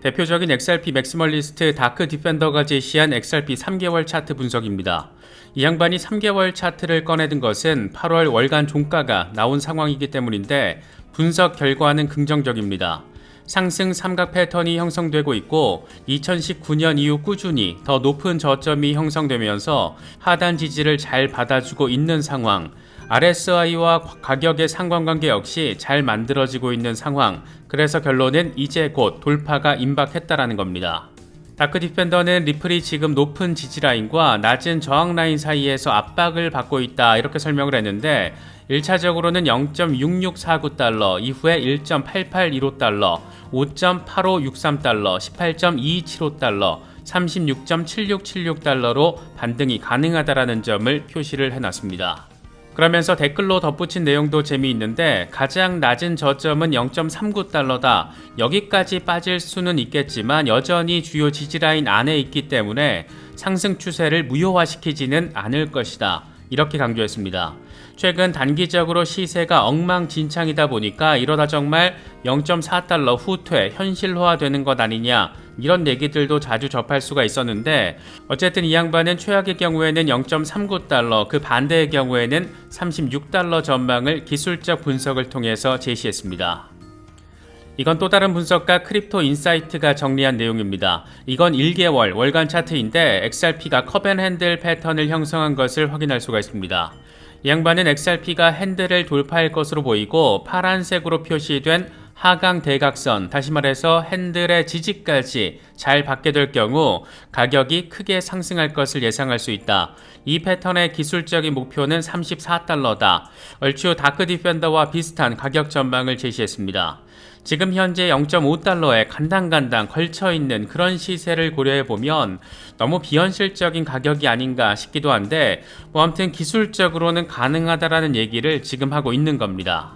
대표적인 XRP 맥시멀리스트 다크 디펜더가 제시한 XRP 3개월 차트 분석입니다. 이 양반이 3개월 차트를 꺼내든 것은 8월 월간 종가가 나온 상황이기 때문인데 분석 결과는 긍정적입니다. 상승 삼각 패턴이 형성되고 있고 2019년 이후 꾸준히 더 높은 저점이 형성되면서 하단 지지를 잘 받아주고 있는 상황, RSI와 가격의 상관관계 역시 잘 만들어지고 있는 상황, 그래서 결론은 이제 곧 돌파가 임박했다라는 겁니다. 다크 디펜더는 리플이 지금 높은 지지라인과 낮은 저항라인 사이에서 압박을 받고 있다 이렇게 설명을 했는데 1차적으로는 0.6649달러, 이후에 1.8815달러, 5.8563달러, 18.275달러, 36.7676달러로 반등이 가능하다라는 점을 표시를 해놨습니다. 그러면서 댓글로 덧붙인 내용도 재미있는데 가장 낮은 저점은 0.39달러다. 여기까지 빠질 수는 있겠지만 여전히 주요 지지라인 안에 있기 때문에 상승 추세를 무효화시키지는 않을 것이다. 이렇게 강조했습니다. 최근 단기적으로 시세가 엉망진창이다 보니까 이러다 정말 0.4달러 후퇴, 현실화되는 것 아니냐 이런 얘기들도 자주 접할 수가 있었는데 어쨌든 이 양반은 최악의 경우에는 0.39달러, 그 반대의 경우에는 36달러 전망을 기술적 분석을 통해서 제시했습니다. 이건 또 다른 분석가 크립토 인사이트가 정리한 내용입니다. 이건 1개월 월간 차트인데 XRP가 컵앤핸들 패턴을 형성한 것을 확인할 수가 있습니다. 이 양반은 XRP가 핸들을 돌파할 것으로 보이고 파란색으로 표시된 하강 대각선, 다시 말해서 핸들의 지지까지 잘 받게 될 경우 가격이 크게 상승할 것을 예상할 수 있다. 이 패턴의 기술적인 목표는 34달러다. 얼추 후 다크 디펜더와 비슷한 가격 전망을 제시했습니다. 지금 현재 0.5달러에 간당간당 걸쳐있는 그런 시세를 고려해보면 너무 비현실적인 가격이 아닌가 싶기도 한데 아무튼 기술적으로는 가능하다라는 얘기를 지금 하고 있는 겁니다.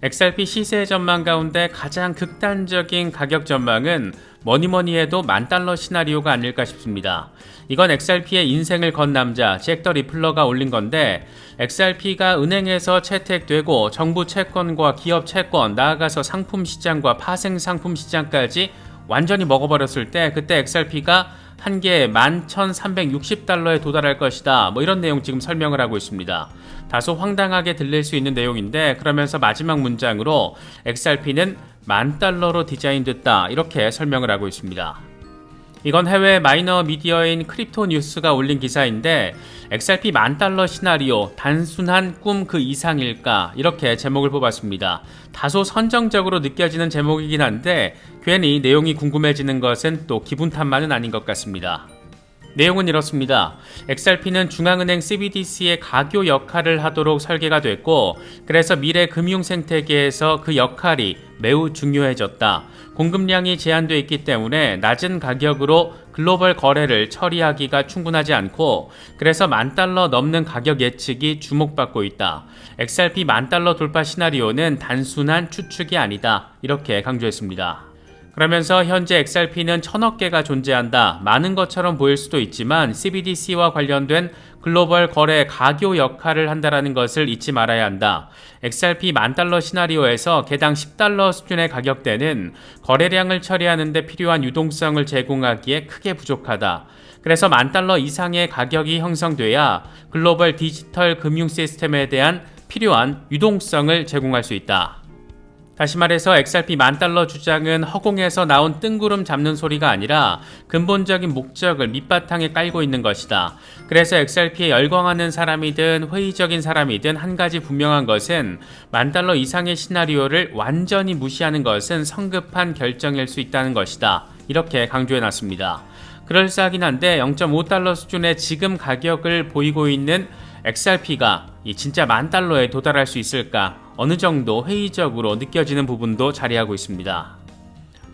XRP 시세 전망 가운데 가장 극단적인 가격 전망은 뭐니뭐니 해도 $10,000 시나리오가 아닐까 싶습니다. 이건 XRP의 인생을 건 남자 잭 더 리플러가 올린 건데 XRP가 은행에서 채택되고 정부 채권과 기업 채권, 나아가서 상품 시장과 파생 상품 시장까지 완전히 먹어버렸을 때 그때 XRP가 한 개에 11,360달러에 도달할 것이다. 이런 내용 지금 설명을 하고 있습니다. 다소 황당하게 들릴 수 있는 내용인데 그러면서 마지막 문장으로 XRP는 $10,000로 디자인됐다. 이렇게 설명을 하고 있습니다. 이건 해외 마이너 미디어인 크립토 뉴스가 올린 기사인데 XRP $10,000 시나리오 단순한 꿈 그 이상일까 이렇게 제목을 뽑았습니다. 다소 선정적으로 느껴지는 제목이긴 한데 괜히 내용이 궁금해지는 것은 또 기분 탓만은 아닌 것 같습니다. 내용은 이렇습니다. XRP는 중앙은행 CBDC의 가교 역할을 하도록 설계가 됐고 그래서 미래 금융 생태계에서 그 역할이 매우 중요해졌다. 공급량이 제한되어 있기 때문에 낮은 가격으로 글로벌 거래를 처리하기가 충분하지 않고 그래서 $10,000 넘는 가격 예측이 주목받고 있다. XRP $10,000 돌파 시나리오는 단순한 추측이 아니다. 이렇게 강조했습니다. 그러면서 현재 XRP는 1,000억 개가 존재한다. 많은 것처럼 보일 수도 있지만 CBDC와 관련된 글로벌 거래 가교 역할을 한다는 것을 잊지 말아야 한다. XRP $10,000 시나리오에서 개당 $10 수준의 가격대는 거래량을 처리하는 데 필요한 유동성을 제공하기에 크게 부족하다. 그래서 $10,000 이상의 가격이 형성돼야 글로벌 디지털 금융 시스템에 대한 필요한 유동성을 제공할 수 있다. 다시 말해서 XRP $10,000 주장은 허공에서 나온 뜬구름 잡는 소리가 아니라 근본적인 목적을 밑바탕에 깔고 있는 것이다. 그래서 XRP에 열광하는 사람이든 회의적인 사람이든 한 가지 분명한 것은 $10,000 이상의 시나리오를 완전히 무시하는 것은 성급한 결정일 수 있다는 것이다. 이렇게 강조해놨습니다. 그럴싸하긴 한데 0.5달러 수준의 지금 가격을 보이고 있는 XRP가 진짜 $10,000에 도달할 수 있을까? 어느 정도 회의적으로 느껴지는 부분도 자리하고 있습니다.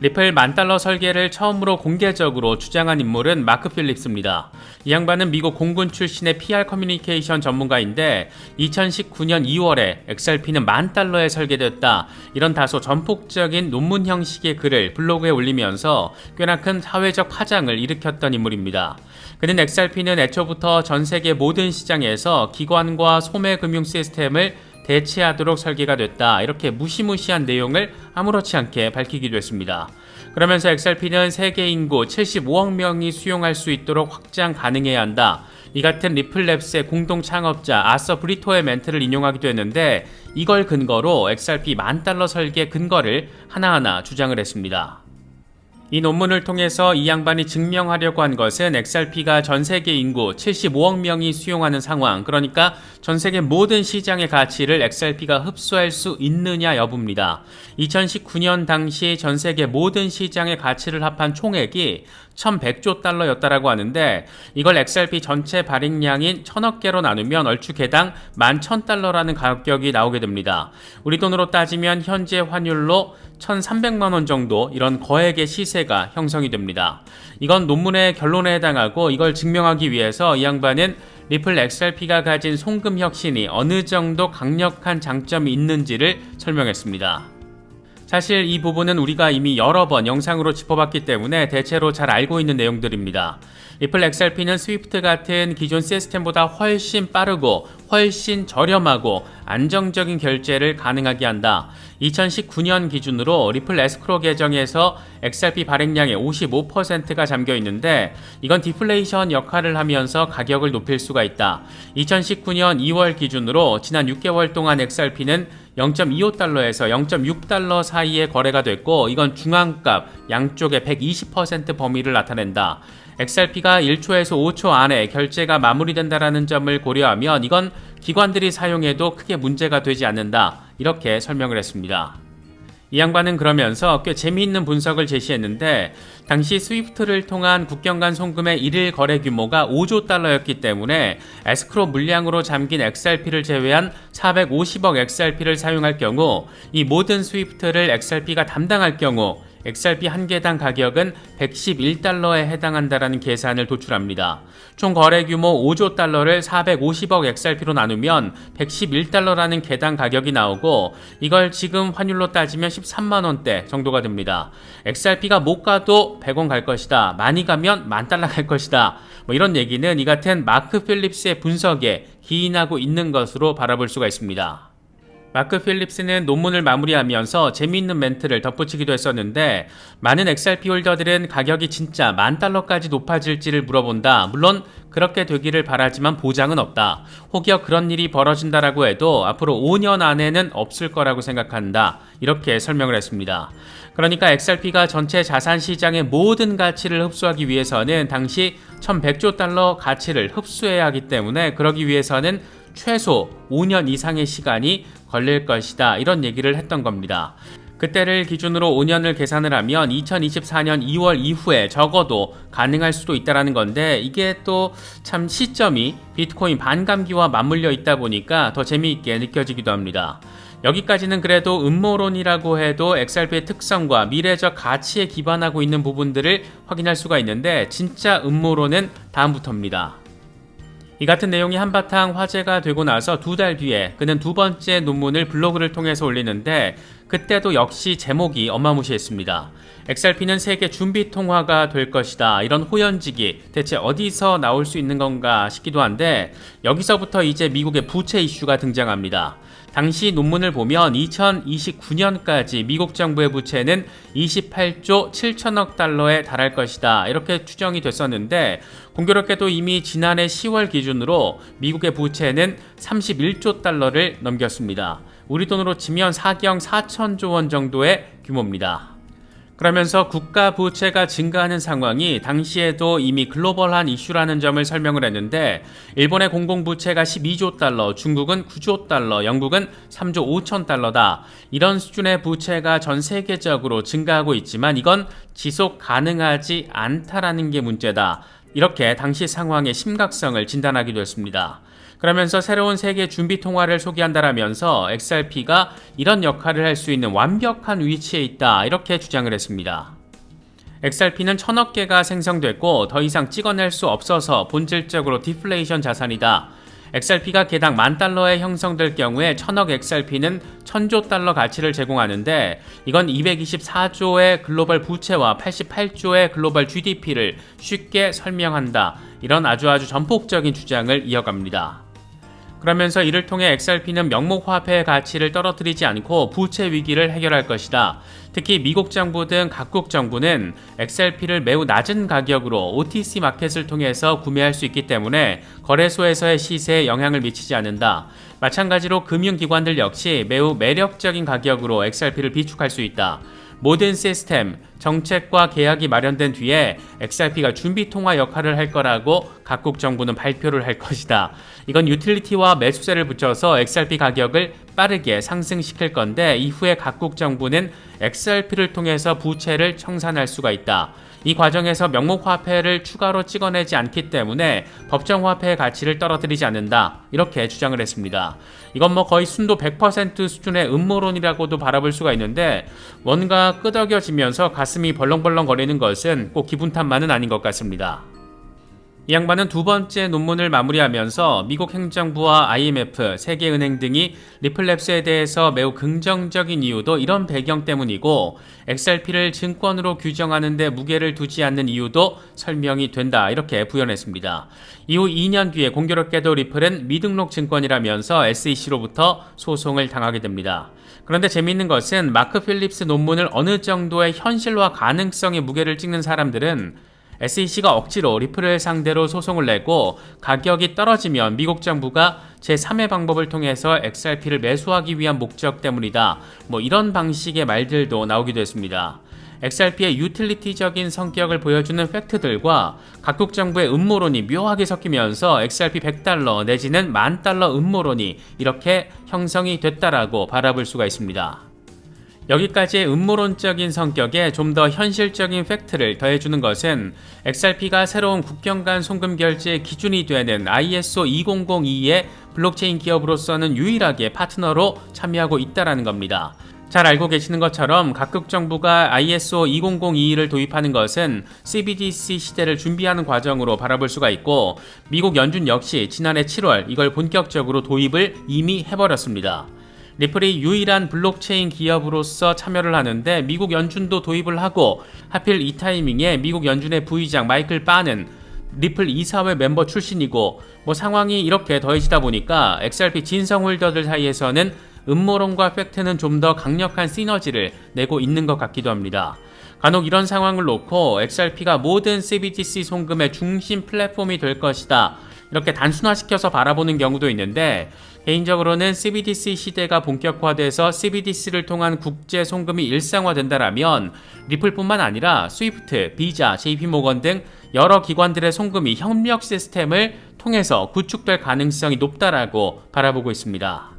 리플 $10,000 설계를 처음으로 공개적으로 주장한 인물은 마크 필립스입니다. 이 양반은 미국 공군 출신의 PR 커뮤니케이션 전문가인데 2019년 2월에 XRP는 $10,000에 설계됐다. 이런 다소 전폭적인 논문 형식의 글을 블로그에 올리면서 꽤나 큰 사회적 파장을 일으켰던 인물입니다. 그는 XRP는 애초부터 전 세계 모든 시장에서 기관과 소매 금융 시스템을 대체하도록 설계가 됐다. 이렇게 무시무시한 내용을 아무렇지 않게 밝히기도 했습니다. 그러면서 XRP는 세계 인구 75억 명이 수용할 수 있도록 확장 가능해야 한다. 이 같은 리플랩스의 공동 창업자 아서 브리토의 멘트를 인용하기도 했는데 이걸 근거로 XRP $10,000 설계 근거를 하나하나 주장을 했습니다. 이 논문을 통해서 이 양반이 증명하려고 한 것은 XRP가 전 세계 인구 75억 명이 수용하는 상황, 그러니까 전 세계 모든 시장의 가치를 XRP가 흡수할 수 있느냐 여부입니다. 2019년 당시 전 세계 모든 시장의 가치를 합한 총액이 1,100조 달러였다라고 하는데 이걸 XRP 전체 발행량인 1,000억 개로 나누면 얼추 개당 11,000달러라는 가격이 나오게 됩니다. 우리 돈으로 따지면 현재 환율로 1,300만 원 정도 이런 거액의 시세가 형성이 됩니다. 이건 논문의 결론에 해당하고 이걸 증명하기 위해서 이 양반은 리플 XRP가 가진 송금 혁신이 어느 정도 강력한 장점이 있는지를 설명했습니다. 사실 이 부분은 우리가 이미 여러 번 영상으로 짚어봤기 때문에 대체로 잘 알고 있는 내용들입니다. 리플 XRP는 스위프트 같은 기존 시스템보다 훨씬 빠르고 훨씬 저렴하고 안정적인 결제를 가능하게 한다. 2019년 기준으로 리플 에스크로 계정에서 XRP 발행량의 55%가 잠겨 있는데 이건 디플레이션 역할을 하면서 가격을 높일 수가 있다. 2019년 2월 기준으로 지난 6개월 동안 XRP는 0.25달러에서 0.6달러 사이에 거래가 됐고 이건 중앙값 양쪽의 120% 범위를 나타낸다. XRP가 1초에서 5초 안에 결제가 마무리된다라는 점을 고려하면 이건 기관들이 사용해도 크게 문제가 되지 않는다. 이렇게 설명을 했습니다. 이 양반은 그러면서 꽤 재미있는 분석을 제시했는데 당시 스위프트를 통한 국경 간 송금의 1일 거래 규모가 5조 달러였기 때문에 에스크로 물량으로 잠긴 XRP를 제외한 450억 XRP를 사용할 경우 이 모든 스위프트를 XRP가 담당할 경우 XRP 한 개당 가격은 111달러에 해당한다라는 계산을 도출합니다. 총 거래 규모 5조 달러를 450억 XRP로 나누면 111달러라는 개당 가격이 나오고 이걸 지금 환율로 따지면 13만 원대 정도가 됩니다. XRP가 못 가도 100원 갈 것이다. 많이 가면 $10,000 갈 것이다. 이런 얘기는 이 같은 마크 필립스의 분석에 기인하고 있는 것으로 바라볼 수가 있습니다. 마크 필립스는 논문을 마무리하면서 재미있는 멘트를 덧붙이기도 했었는데 많은 XRP 홀더들은 가격이 진짜 $10,000까지 높아질지를 물어본다. 물론 그렇게 되기를 바라지만 보장은 없다. 혹여 그런 일이 벌어진다라고 해도 앞으로 5년 안에는 없을 거라고 생각한다. 이렇게 설명을 했습니다. 그러니까 XRP가 전체 자산 시장의 모든 가치를 흡수하기 위해서는 당시 1,100조 달러 가치를 흡수해야 하기 때문에 그러기 위해서는 최소 5년 이상의 시간이 걸릴 것이다. 이런 얘기를 했던 겁니다. 그때를 기준으로 5년을 계산을 하면 2024년 2월 이후에 적어도 가능할 수도 있다는 건데 이게 또 참 시점이 비트코인 반감기와 맞물려 있다 보니까 더 재미있게 느껴지기도 합니다. 여기까지는 그래도 음모론이라고 해도 XRP의 특성과 미래적 가치에 기반하고 있는 부분들을 확인할 수가 있는데 진짜 음모론은 다음부터입니다. 이 같은 내용이 한바탕 화제가 되고 나서 2달 뒤에 그는 두 번째 논문을 블로그를 통해서 올리는데 그때도 역시 제목이 어마무시했습니다. XRP는 세계 준비 통화가 될 것이다. 이런 호연지기 대체 어디서 나올 수 있는 건가 싶기도 한데 여기서부터 이제 미국의 부채 이슈가 등장합니다. 당시 논문을 보면 2029년까지 미국 정부의 부채는 28조 7천억 달러에 달할 것이다. 이렇게 추정이 됐었는데 공교롭게도 이미 지난해 10월 기준으로 미국의 부채는 31조 달러를 넘겼습니다. 우리 돈으로 치면 4경 4천조 원 정도의 규모입니다. 그러면서 국가 부채가 증가하는 상황이 당시에도 이미 글로벌한 이슈라는 점을 설명을 했는데 일본의 공공부채가 12조 달러, 중국은 9조 달러, 영국은 3조 5천 달러다. 이런 수준의 부채가 전 세계적으로 증가하고 있지만 이건 지속 가능하지 않다라는 게 문제다. 이렇게 당시 상황의 심각성을 진단하기도 했습니다. 그러면서 새로운 세계 준비 통화를 소개한다라면서 XRP가 이런 역할을 할 수 있는 완벽한 위치에 있다. 이렇게 주장을 했습니다. XRP는 1,000억 개가 생성됐고 더 이상 찍어낼 수 없어서 본질적으로 디플레이션 자산이다. XRP가 개당 $10,000에 형성될 경우에 1,000억 XRP는 1,000조 달러 가치를 제공하는데 이건 224조의 글로벌 부채와 88조의 글로벌 GDP를 쉽게 설명한다. 이런 아주 전폭적인 주장을 이어갑니다. 그러면서 이를 통해 XRP는 명목화폐의 가치를 떨어뜨리지 않고 부채 위기를 해결할 것이다. 특히 미국 정부 등 각국 정부는 XRP를 매우 낮은 가격으로 OTC 마켓을 통해서 구매할 수 있기 때문에 거래소에서의 시세에 영향을 미치지 않는다. 마찬가지로 금융기관들 역시 매우 매력적인 가격으로 XRP를 비축할 수 있다. 모든 시스템, 정책과 계약이 마련된 뒤에 XRP가 준비통화 역할을 할 거라고 각국 정부는 발표를 할 것이다. 이건 유틸리티와 매수세를 붙여서 XRP 가격을 빠르게 상승시킬 건데 이후에 각국 정부는 XRP를 통해서 부채를 청산할 수가 있다. 이 과정에서 명목화폐를 추가로 찍어내지 않기 때문에 법정화폐의 가치를 떨어뜨리지 않는다. 이렇게 주장을 했습니다. 이건 거의 순도 100% 수준의 음모론이라고도 바라볼 수가 있는데 뭔가 끄덕여지면서 가슴이 벌렁벌렁 거리는 것은 꼭 기분 탓만은 아닌 것 같습니다. 이 양반은 두 번째 논문을 마무리하면서 미국 행정부와 IMF, 세계은행 등이 리플랩스에 대해서 매우 긍정적인 이유도 이런 배경 때문이고 XRP를 증권으로 규정하는 데 무게를 두지 않는 이유도 설명이 된다 이렇게 부연했습니다. 이후 2년 뒤에 공교롭게도 리플은 미등록 증권이라면서 SEC로부터 소송을 당하게 됩니다. 그런데 재미있는 것은 마크 필립스 논문을 어느 정도의 현실화 가능성의 무게를 찍는 사람들은 SEC가 억지로 리플을 상대로 소송을 내고 가격이 떨어지면 미국 정부가 제3의 방법을 통해서 XRP를 매수하기 위한 목적 때문이다. 이런 방식의 말들도 나오기도 했습니다. XRP의 유틸리티적인 성격을 보여주는 팩트들과 각국 정부의 음모론이 묘하게 섞이면서 XRP 100달러 내지는 10,000달러 음모론이 이렇게 형성이 됐다라고 바라볼 수가 있습니다. 여기까지의 음모론적인 성격에 좀 더 현실적인 팩트를 더해주는 것은 XRP가 새로운 국경 간 송금 결제의 기준이 되는 ISO 2002의 블록체인 기업으로서는 유일하게 파트너로 참여하고 있다는 겁니다. 잘 알고 계시는 것처럼 각국 정부가 ISO 2002를 도입하는 것은 CBDC 시대를 준비하는 과정으로 바라볼 수가 있고 미국 연준 역시 지난해 7월 이걸 본격적으로 도입을 이미 해버렸습니다. 리플이 유일한 블록체인 기업으로서 참여를 하는데 미국 연준도 도입을 하고 하필 이 타이밍에 미국 연준의 부의장 마이클 바는 리플 이사회 멤버 출신이고 상황이 이렇게 더해지다 보니까 XRP 진성 홀더들 사이에서는 음모론과 팩트는 좀 더 강력한 시너지를 내고 있는 것 같기도 합니다. 간혹 이런 상황을 놓고 XRP가 모든 CBDC 송금의 중심 플랫폼이 될 것이다. 이렇게 단순화시켜서 바라보는 경우도 있는데 개인적으로는 CBDC 시대가 본격화돼서 CBDC를 통한 국제 송금이 일상화된다라면 리플뿐만 아니라 스위프트, 비자, JP모건 등 여러 기관들의 송금이 협력 시스템을 통해서 구축될 가능성이 높다라고 바라보고 있습니다.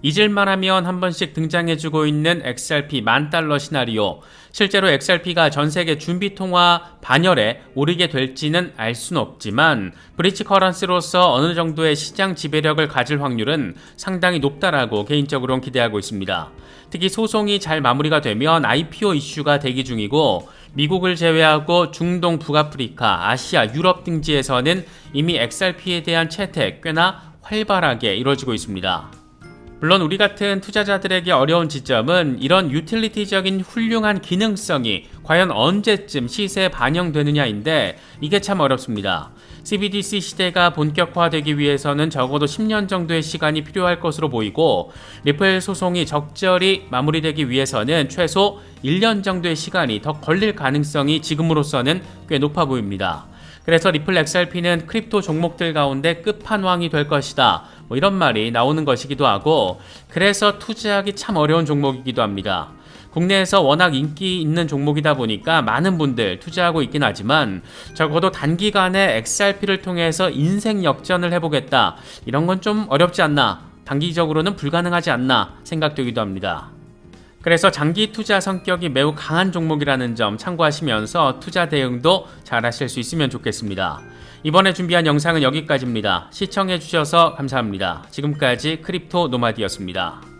잊을만하면 한 번씩 등장해주고 있는 XRP 10,000달러 시나리오. 실제로 XRP가 전세계 준비통화 반열에 오르게 될지는 알 수는 없지만 브릿지 커런시로서 어느 정도의 시장 지배력을 가질 확률은 상당히 높다라고 개인적으로는 기대하고 있습니다. 특히 소송이 잘 마무리가 되면 IPO 이슈가 대기 중이고 미국을 제외하고 중동, 북아프리카, 아시아, 유럽 등지에서는 이미 XRP에 대한 채택 꽤나 활발하게 이루어지고 있습니다. 물론 우리 같은 투자자들에게 어려운 지점은 이런 유틸리티적인 훌륭한 기능성이 과연 언제쯤 시세에 반영되느냐인데 이게 참 어렵습니다. CBDC 시대가 본격화되기 위해서는 적어도 10년 정도의 시간이 필요할 것으로 보이고 리플 소송이 적절히 마무리되기 위해서는 최소 1년 정도의 시간이 더 걸릴 가능성이 지금으로서는 꽤 높아 보입니다. 그래서 리플 XRP는 크립토 종목들 가운데 끝판왕이 될 것이다. 이런 말이 나오는 것이기도 하고 그래서 투자하기 참 어려운 종목이기도 합니다. 국내에서 워낙 인기 있는 종목이다 보니까 많은 분들 투자하고 있긴 하지만 적어도 단기간에 XRP를 통해서 인생 역전을 해보겠다. 이런 건 좀 어렵지 않나, 단기적으로는 불가능하지 않나 생각되기도 합니다. 그래서 장기 투자 성격이 매우 강한 종목이라는 점 참고하시면서 투자 대응도 잘 하실 수 있으면 좋겠습니다. 이번에 준비한 영상은 여기까지입니다. 시청해주셔서 감사합니다. 지금까지 크립토 노마디였습니다.